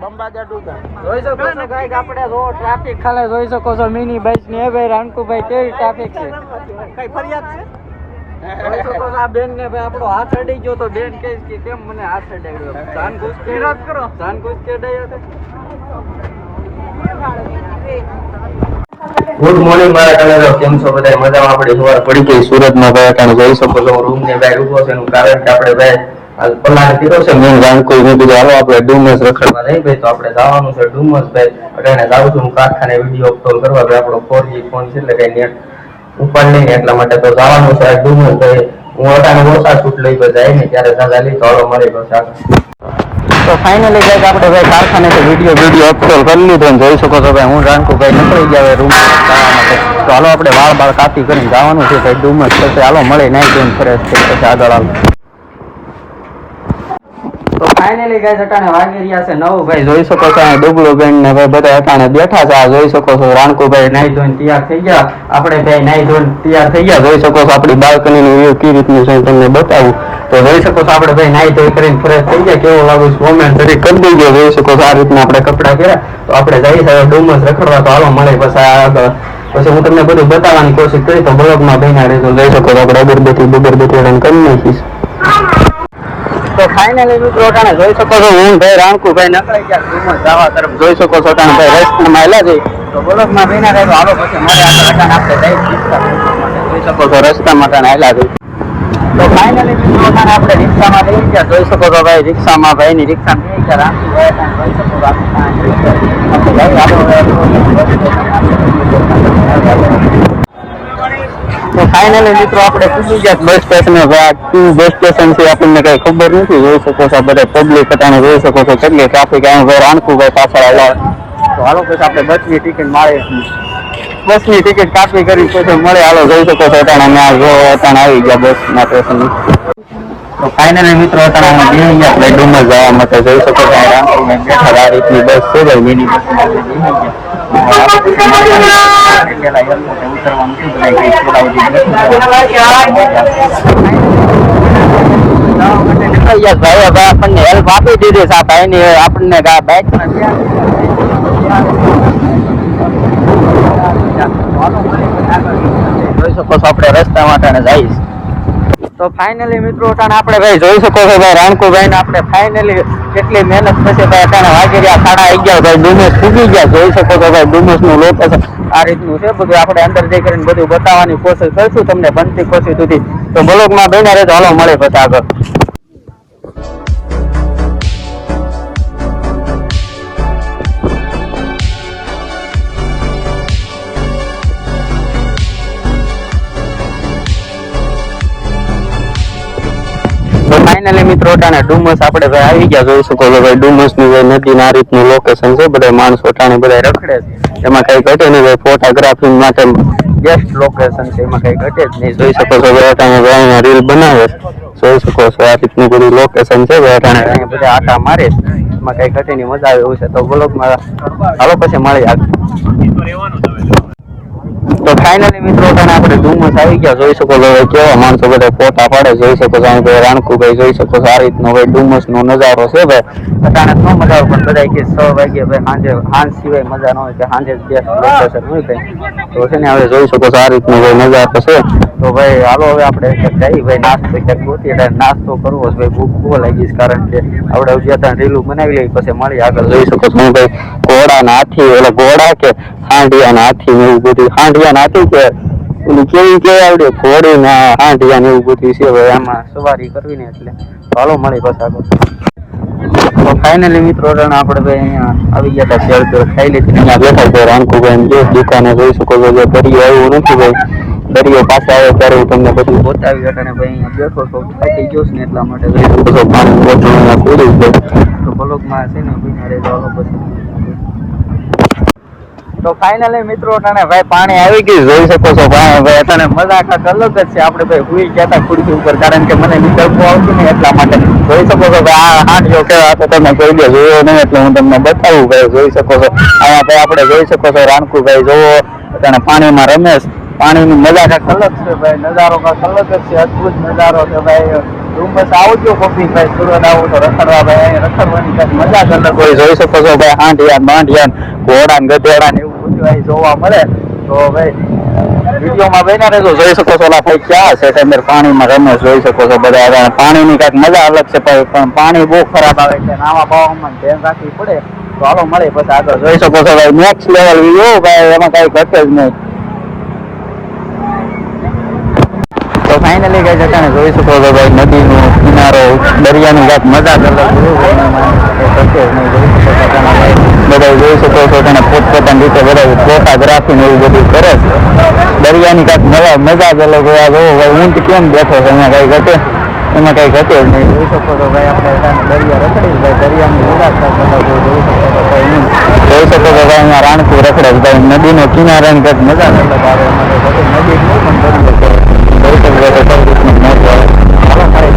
બંબાજા ડુગા જોઈ શકો છો ગાઈસ આપણે રો ટ્રાફિક ખાલે જોઈ શકો છો મિની બાઇક ને ભાઈ રાણકુભાઈ કેવી ટ્રાફિક છે કઈ ફરિયાદ છે જોઈ શકો છો આ બેન ને ભાઈ આપણો હાથ અડી ગયો તો બેન કહે કે કેમ મને હાથ અડાડ્યો જાન ઘૂસ કે વિરોધ કરો જાન ઘૂસ કે અડાયો છે ગુડ મોર્નિંગ મારા કલરો કેમ છો બધા મજામાં આપણે સવાર પડી ગઈ સુરતમાં ભાઈ અટાણે જોઈ શકો છો રૂમ ને બહાર ઉભો છે એનું કારણ કે આપણે ભાઈ હાલ પલાણ કીધો છે મેં રાણકુઈ મેં કીધું હાલો આપણે ડુમસ રખડવા જઈએ ભાઈ તો આપણે જવાનું છે ડુમસ ભાઈ અટાણે જાઉં છું હું કારખાને વિડીયો કોલ કરવા ભાઈ આપણો 4G ફોન છે એટલે કઈ નેટ ઉપર નહીં એટલા માટે તો જવાનું છે ડુમસ ભાઈ હું અટાણે ઓછા છૂટ લઈ જાય ને ત્યારે દાદા લઈ તો હાલો મળી ગયો આગળ તો ફાઇનલી ગાઈસ આપણે ભાઈ કારખાનેથી વિડીયો અપલોડ કરી લીધો અને જોઈ શકો છો ભાઈ હું રાણકુભાઈ નીકળી ગયા રૂમ જવા માટે તો હાલો આપણે વાળ કાપી કરીને જવાનું છે ભાઈ ડુમસ પછી હાલો મળે નાઈ ધોઈને ફ્રેશ થઈ પછી આગળ હાલો તો ફાઇનલી ગાઈસ અટાણે વાગી રહ્યા છે 9 ભાઈ જોઈ શકો છો આ ડુબળો બેન ને ભાઈ બધા અટાણે બેઠા છે આ જોઈ શકો છો રાણકુભાઈ નાઈ ધોઈને તૈયાર થઈ ગયા આપણે ભાઈ નાઈ ધોઈને તૈયાર થઈ ગયા જોઈ શકો છો આપણી બાલ્કનીનું વ્યૂ કેવી રીતનું છે તમને બતાવું તો જોઈ શકો છો આપણે ભાઈ નાઈ ધોઈ કરીને ફ્રેશ થઈ ગયા કેવો લાગુ છે કોમેન્ટ કરી દેજો જોઈ શકો છો આ રીતના આપણે કપડાં પહેર્યા તો આપણે જઈ શકીએ ડુમસ રખડવા તો હાલો મળે પછી આગળ પછી હું તમને બધું બતાવવાની કોશિશ કરી તો બ્લોગમાં બન્યા રહેજો જોઈ શકો છો આપણે અગરબત્તી કરી નાખીશ તો ફાઇનલી મિત્રો અટાણે જોઈ શકો છો હું ભાઈ રાણકુભાઈ નીકળી ગયા ડુમસ જવા તરફ જોઈ શકો છો અટાણે ભાઈ રસ્તામાં આવેલા છે તો બ્લોગમાં બન્યા રહેજો હાલો પછી મળે આગળ અટાણે આપણે જઈ જોઈ શકો છો રસ્તામાં અટાણે આવેલા છે તો ફાઇનલી મિત્રો અટાણે આપણે રિક્ષામાં લઈ ગયા જોઈ શકો છો ભાઈ રિક્ષામાં ભાઈની રિક્ષામાં લઈ ગયા રાણકુભાઈ જોઈ શકો છો તો ફાઇનલી મિત્રો આપણે પૂછી ગયા બસ સ્ટેશન બસ સ્ટેશન છે આપણને કઈ ખબર નથી જોઈ શકો છો બધા પબ્લિક અટાણે જોઈ શકો છો કેટલી ટ્રાફિક અહીંયા રાણકુભાઈ પાછળ આવ્યા તો હાલો પછી આપણે બસની ટિકિટ મળે બસની ટિકિટ કાપી કરી પછી મળે હાલો જોઈ શકો છો અટાણે અટાણે આવી ગયા બસના સ્ટેશન તો ફાઇનલી મિત્રો અટાણે બે ગયા ડુમસ જવા માટે જોઈ શકો છો રાણકુભાઈ બેઠા આ રીતની બસ છે ભાઈ મિની બસ ભાઈ આપણને હેલ્પ આપી દીધી છે આ ભાઈની આપણને બાઇક જોઈ શકો છો આપણે રસ્તા માટે જઈશ તો ફાઇનલી મિત્રો અટાણે આપણે ભાઈ જોઈ શકો છો ભાઈ રાણકુભાઈ ને આપણે ફાઇનલી કેટલી મહેનત પછી ભાઈ અટાણે વાગી રહ્યા 11:30 ભાઈ ડુમસ પૂગી ગયા જોઈ શકો છો ભાઈ ડુમસ નું લોકેશન આ રીતનું છે બધું આપણે અંદર જઈ કરીને બધું બતાવવાની કોશિશ કરીશું તમને બનતી કોશિશ સુધી તો બ્લોગમાં બન્યા રહેજો હાલો મળે પછી આગળ ફાઇનલી મિત્રો અટાણે ડુમસ આપણે ભાઈ આવી ગયા જોઈ શકો છો ભાઈ ડુમસ ની નદી ના રીતનું લોકેશન છે બધા માણસો અટાણે બધા રખડે છે એમાં કઈ ઘટે નહીં ભાઈ ફોટોગ્રાફી માટે બેસ્ટ લોકેશન છે એમાં કઈ ઘટે જ નહીં જોઈ શકો છો ભાઈ અટાણે ભાઈ રીલ બનાવે જોઈ શકો છો આ રીતનું બધું લોકેશન છે ભાઈ અટાણે અહીંયા બધા આટા મારે એમાં કઈ ઘટે નહીં મજા આવે એવું છે તો બ્લોગમાં હાલો પછી મળી આગળ તો ફાઇનલી મિત્રો આપણે ડુમસ આવી ગયા જોઈ શકો છો કેવા માણસો બધા ફોટા પાડે જોઈ શકો છો ભાઈ રાણકુભાઈ જોઈ શકો છો આ રીતનો ભાઈ ડુમસ નો નજારો છે ભાઈ અટાણે નો મજા આવે પણ બધા કે 6 વાગે ભાઈ સાંજ સિવાય મજા ન હોય કે સાંજે બેસ્ટ લોકેશન હોય ભાઈ તો છે ને હવે જોઈ શકો છો આ રીતનો ભાઈ નજારો છે તો ભાઈ હાલો હવે આપણે જઈ ભાઈ નાસ્તો ક્યાંક ગોતી નાસ્તો કરવો છે ભાઈ ભૂખ બહુ લાગી છે કારણ કે આપણે જ્યાં રીલું બનાવી લઈ પછી મળી આગળ જોઈ શકો છો ભાઈ ઘોડા ના હાથી એટલે ઘોડા કે હાંડિયા ના હાથી એવું બધું હાંડિયા ના હાથી કે પેલું કેવી કેવી આવડે ઘોડી ના હાંડિયા ને એવું બધું છે ભાઈ આમાં સવારી કરવી ને એટલે હાલો મળી પછી આગળ તો ફાઇનલી મિત્રો આપણે ભાઈ અહીંયા આવી ગયા હતા શેર ખાઈ લીધી અહીંયા બેઠા છે રાણકુભાઈ જે દુકાને જોઈ શકો છો જે દરિયો આવ્યું નથી ભાઈ દરિયો પાસે આવ્યો ત્યારે હું તમને બધું બતાવી અને ભાઈ અહીંયા બેઠો છો થાકી ગયો છે ને એટલા માટે જોઈ શકો છો પાણી બોટલ અહીંયા પૂરી છે તો બ્લોગમાં છે ને બીના રહી જાવ પછી તો ફાઇનલી મિત્રો અટાણે ભાઈ પાણી આવી ગયું જોઈ શકો છો ભાઈ અટાણે મજા કાંક અલગ જ છે આપણે ભાઈ હુઈ ગયા હતા ખુરશી ઉપર કારણ કે મને નીકળવું આવતું નહીં એટલા માટે જોઈ શકો છો ભાઈ આ હાંડિયો કેવા તો તમે કોઈ દે જોયો નહીં એટલે હું તમને બતાવું ભાઈ જોઈ શકો છો અહીંયા ભાઈ આપણે જોઈ શકો છો રાણકુભાઈ જોવો અટાણે પાણીમાં રમેશ પાણીની મજા કાંક અલગ છે ભાઈ નજારો કાંક અલગ જ છે અદભુત નજારો છે ભાઈ ડુમસ આવજો કોફી ભાઈ, સુરત આવો તો રખડવા ભાઈ, અહીંયા રખડવાની કાંઈક મજા જ અલગ હોય. જોઈ શકો છો ભાઈ હાંડિયા બાંડિયા ઘોડા ને ગધેડા ને એવું બધું અહીં જોવા મળે. તો ભાઈ વિડીયોમાં બન્યા રહેજો. જોઈ શકો છો ઓલા ભાઈ ક્યાં છે અંદર પાણીમાં રમે, જોઈ શકો છો બધા. પાણીની કાંઈક મજા અલગ છે ભાઈ, પણ પાણી બહુ ખરાબ આવે છે, નાવા બાવામાં ધ્યાન રાખવી પડે. તો હાલો મળે પછી આગળ. જોઈ શકો છો ભાઈ નેક્સ્ટ લેવલ વ્યૂ ભાઈ, એમાં કાંઈ ઘટે જ નહીં. તો ફાઇનલી કઈ જતા ને જોઈ શકો છો ભાઈ નદીનો કિનારો, દરિયાની કાંઈક મજા જ અલગ બધા જોઈ શકો છો. તેને પોતપોતાની રીતે બધા ફોટોગ્રાફી ને એવું બધું કરે છે. દરિયાની કાંઈક મજા જ અલગ હોય. જોવો ભાઈ ઊંટ કેમ બેઠો છે, એમાં કઈ ઘટે, એમાં કઈ ઘટે જ નહીં. જોઈ શકો છો ભાઈ આપણે દરિયા રખડી ભાઈ, દરિયાની મુલાકાત જોઈ શકો છો ભાઈ. જોઈ શકો છો ભાઈ અહીંયા રાણકું રખડે ભાઈ, નદીનો કિનારાની કાંઈક મજા જ અલગ આવે. નદી નહીં પણ દરિયો છે. જોઈ શકો છો કઈ રીતનું મોટું આવે. ચાલો મળે.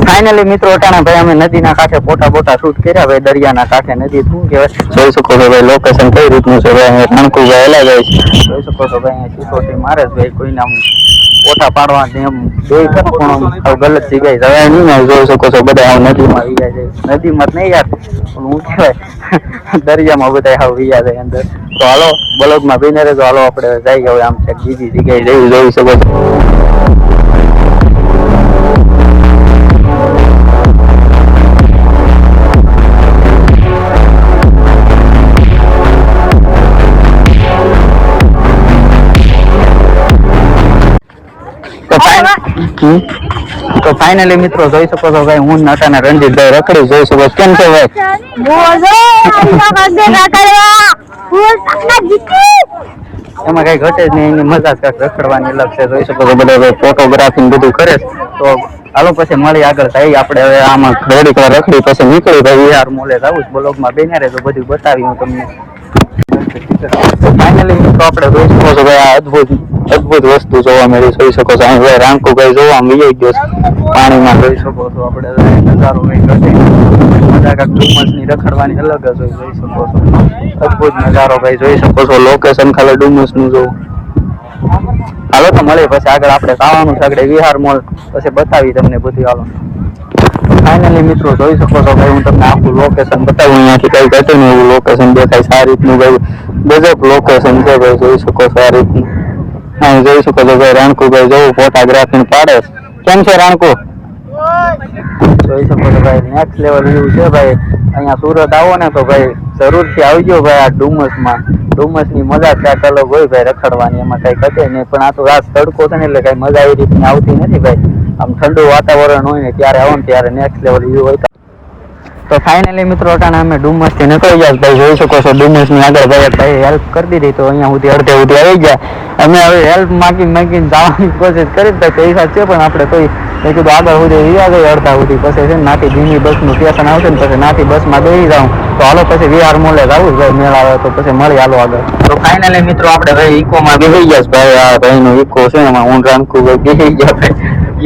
ફાઇનલી મિત્રો અટાણા ભાઈ અમે નદીના કાંઠે ફોટા શૂટ કર્યા ભાઈ, દરિયાના કાંઠે. નદી શું કહેવાય જોઈ શકો છો ભાઈ, લોકેશન કઈ રીતનું છે ભાઈ. રાણકુ ભાઈ હેલા જાય છે, જોઈ શકો છો ભાઈ. અહીંયા સિસોટી મારે છે ભાઈ, કોઈને આમ ફોટા પાડવા એમ જોઈ કરો પણ આમ ગલત જગ્યાએ જવાય નહીં ને. જોઈ શકો છો બધા આમ નદીમાં વિયા જાય, નદીમાં જ નહીં યાર પણ હું કહેવાય દરિયામાં બધા હાવ વિયા જાય અંદર. તો હાલો બલોગમાં બને રહેજો. હાલો આપણે જઈ હવે આમ છે બીજી જગ્યાએ જઈ. જોઈ શકો છો તો ફાઇનલી મિત્રો જોઈ શકો છો ભાઈ, હું નટાના રણજીતભાઈ રખડી. જોઈ શકો કેમ છે ભાઈ, એમાં કઈ ઘટે જ નહીં, એની મજા જ કાંઈક રખડવાની અલગ છે. જોઈ શકો છો બધા ભાઈ ફોટોગ્રાફી બધું કરે. તો હાલો પછી મળી આગળ થઈ. આપણે હવે આમાં ઘડી વાર રખડી પછી નીકળી ભાઈ વિહાર મોલે જવું છે. બ્લોગમાં બેને રહે તો બધું બતાવી હું તમને. ફાઇનલી મિત્રો આપણે જોઈ શકો છો ભાઈ આ અદભુત વસ્તુ જોવા મળી. જોઈ શકો છો અહીં ભાઈ રાણકુ ભાઈ જોવા મળી ગયો પાણીમાં. જોઈ શકો છો આપણે નજારો કઈ ઘટે મજા કાંઈક ડુમસની રખડવાની અલગ જ હોય. જોઈ શકો છો અદભુત નજારો ભાઈ, જોઈ શકો છો લોકેશન ખાલી ડુમસનું જોવું. હાલો તો મળે પછી આગળ. આપણે ખાવાનું છે આગળ વિહાર મોલ, પછી બતાવી તમને બધું. હાલો ફાઇનલી મિત્રો જોઈ શકો છો ભાઈ, હું તમને આખું લોકેશન બતાવું. અહીંયાથી કઈ ઘટે ને એવું લોકેશન દેખાય. સારી રીતનું ભાઈ ગજબ લોકેશન છે ભાઈ. જોઈ શકો છો આ રીતનું. અહીં જોઈ શકો છો ભાઈ રાણકુ ભાઈ જવું ફોટોગ્રાફી પાડે. કેમ છે રાણકુ? જોઈ શકો છો ભાઈ નેક્સ્ટ લેવલ વ્યૂ છે ભાઈ. અહીંયા સુરત આવો ને તો ભાઈ જરૂરથી આવજો ભાઈ. આ ડુમસની મજા ક્યાંક અલગ હોય ભાઈ રખડવાની, એમાં કઈ ઘટે નહીં. પણ આ તો રાત તડકો છે ને એટલે કઈ મજા એવી રીતની આવતી નથી ભાઈ. આમ ઠંડુ વાતાવરણ હોય ને ત્યારે આવો ને ત્યારે નેક્સ્ટ લેવલ વ્યૂ હોય. તો ફાઇનલી મિત્રો અટાણે અમે ડુમસથી નીકળી ગયા ભાઈ. જોઈ શકો છો ડુમસની આગળ ભાઈ હેલ્પ કરી દીધી, તો અહીંયા સુધી અડધે આવી ગયા. અમે હવે હેલ્પ માગીને જવાની કોશિશ કરી પૈસા છે પણ આપણે કોઈ મેં કીધું આગળ સુધી વિયા ગઈ અડધા સુધી. પછી છે ને નાથી ધીમી બસનું સ્ટેશન આવશે ને પછી નાથી બસમાં બેસી જાઉં. તો હાલો પછી વિહાર મોલે જવું ભાઈ, મેળ આવે તો પછી મળી હાલો આગળ. તો ફાઇનલી મિત્રો આપણે ભાઈ ઇકોમાં બેસી ગયા ભાઈ. આ ભાઈનો ઇકો છે એમાં હું રાણકુ ભાઈ બેસી ગયા ભાઈ.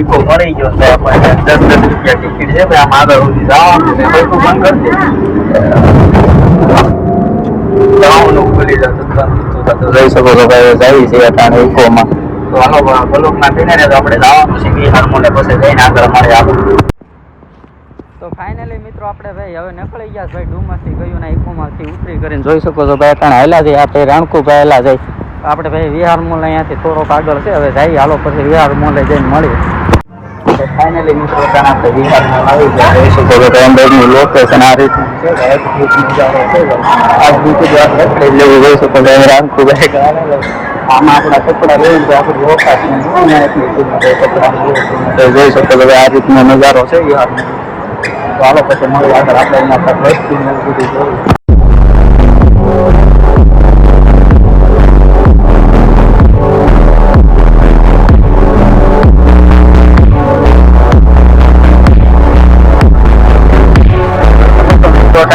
ઇકો મળી ગયો છે આપણને 10 રૂપિયા ટિકિટ છે ભાઈ. આમ આગળ સુધી જવાનું છે બધું બંધ કરી દે જવાનું ખુલી જતું. જોઈ શકો છો ભાઈ જાય છે અટાણે ઇકોમાં. તો હાલો બ્લોકમાં થઈને તો આપણે જવાનું છે વિહાર મોલે, પછી જઈને આગળ મળે આપણે. તો ફાઇનલી મિત્રો આપણે ભાઈ હવે નીકળી ગયા ભાઈ ડુમસથી ગયું ને ઇકોમાંથી ઉતરી કરીને. જોઈ શકો છો ભાઈ અટાણે હેલા જાય આપણે રાણકુ ભાઈ હેલા જાય. આપણે ભાઈ વિહાર મોલ અહીંયાથી થોડોક આગળ છે, હવે જઈએ હાલો પછી વિહાર મોલે જઈને મળીએ. તો ફાઇનલી મિત્રો અટાણે આપણે વિહાર મોલ આવી ગયા. જોઈ શકો છો ભાઈ અંદરનું લોકેશન આ રીતનું છે. આજ બીજું વાત રખડી લેવું. જોઈ શકો છો રાણકુ ભાઈ આમાં આપણા કપડા લઈને તો આપણું વોકાશ કપડા જોઈ શકો છો આ રીતનો નજારો છે વિહાર. તો હાલો પછી મળી આગળ. આપણે અહીંયા વસ્તુ બધું જોયું.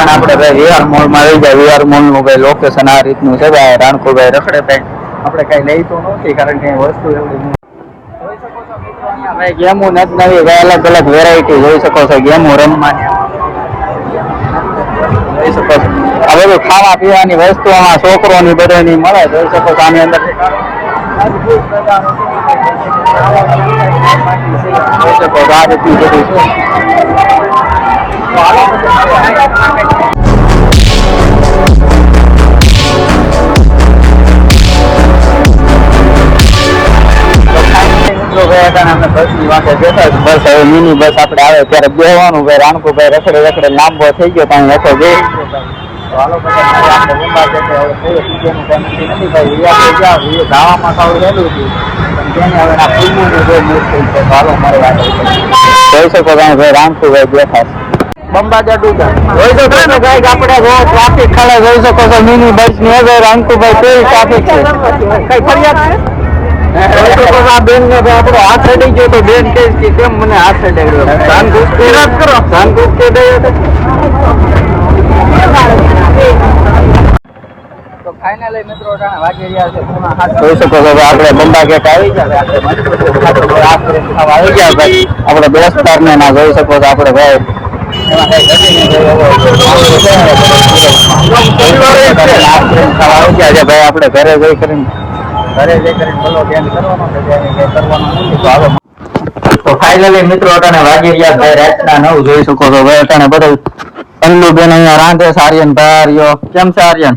આપણે ભાઈ વિહાર મોલ માં રહી જાય. વિહાર મોલ નું ભાઈ લોકેશન આ રીતનું છે ભાઈ. રાણકુભાઈ રખડે ભાઈ આપણે કઈ લઈ તો નથી કારણ કે વસ્તુ એવડી જોઈ શકો છો મિત્રો અહીંયા ભાઈ ગેમો નથી નવી ભાઈ અલગ અલગ વેરાયટી જોઈ શકો છો ગેમો રમવાની જોઈ શકો છો. આ બધું ખાવા પીવાની વસ્તુ આમાં છોકરોની બધાની મળે જોઈ શકો છો. આની અંદર જોઈ શકો છો આ રીતનું બધું છે. બસ હવે મિની બસ આપણે આવે ત્યારે બેહવાનું ભાઈ. રાણકુભાઈ રખડે રખડે લાંબો થઈ ગયો પણ હેઠો બે હાલો ગાવામાં સારું રહેલું હતું પણ તેને હવે આ ફિલ્મોની બહુ મુશ્કેલ છે. હાલો મારે વાત જોઈ શકો છો ભાઈ રાણકુભાઈ બેઠા બંબાજા ડુગા જોઈ શકો છો ભાઈ આપણે રોજ ટ્રાફિક ખાલે જોઈ શકો છો મિની બસ ની હવે રાણકુભાઈ કેવી ટ્રાફિક છે. કઈ ફરિયાદ છે આ બેન ને આપણો હાથ અડી ગયો તો બેન કે કેમ મને હાથ અડાડ્યો. તો ફાઇનલી મિત્રો વાગી રહ્યા છે જોઈ શકો છો આપણે બંબા ગેટ આવી ગયા આવી ગયા ભાઈ. આપણે દોસ્તાર ને ના જોઈ શકો છો આપણે ભાઈ આપણે ઘરે જઈ કરીને બોલો ધ્યાન કરવાનો કરવાનો. તો ફાઇનલી મિત્રો અટાણે વાગી રહ્યા ભાઈ રાતના 9 જોઈ શકો છો ભાઈ. અટાણે બધા અલ્લુબેન અહીંયા રાંધે છે. આર્યન ભાઈ આર્યો કેમ છે આર્યન?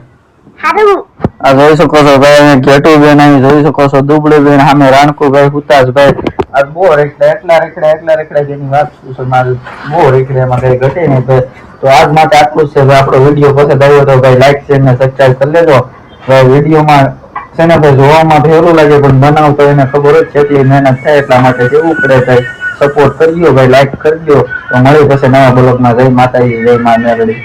આ જોઈ શકો છો ભાઈ અહીંયા ઘેટુબેન અહીં જોઈ શકો છો. દુબળીબેન સામે રાણકુભાઈ હુતાશભાઈ આ બહુ એકલા રેખડા જેની વાત શું છે મારે બહુ રેખડે એમાં કઈ ઘટે નહીં ભાઈ. તો આજ માટે આટલું જ છે ભાઈ. આપણો વિડીયો પસંદ આવ્યો તો ભાઈ લાઈક શેર ને સબસ્ક્રાઈબ કરી લેજો ભાઈ. વિડીયોમાં છે ને ભાઈ જોવામાં ફેરું લાગે પણ બનાવતો એને ખબર જ છે એટલી મહેનત થાય એટલા માટે કેવું પડે ભાઈ. સપોર્ટ કરી દો ભાઈ, લાઈક કરી દો. તો મળી પછી નવા બ્લોગમાં. જય માતાજી, જય મા મેલડી.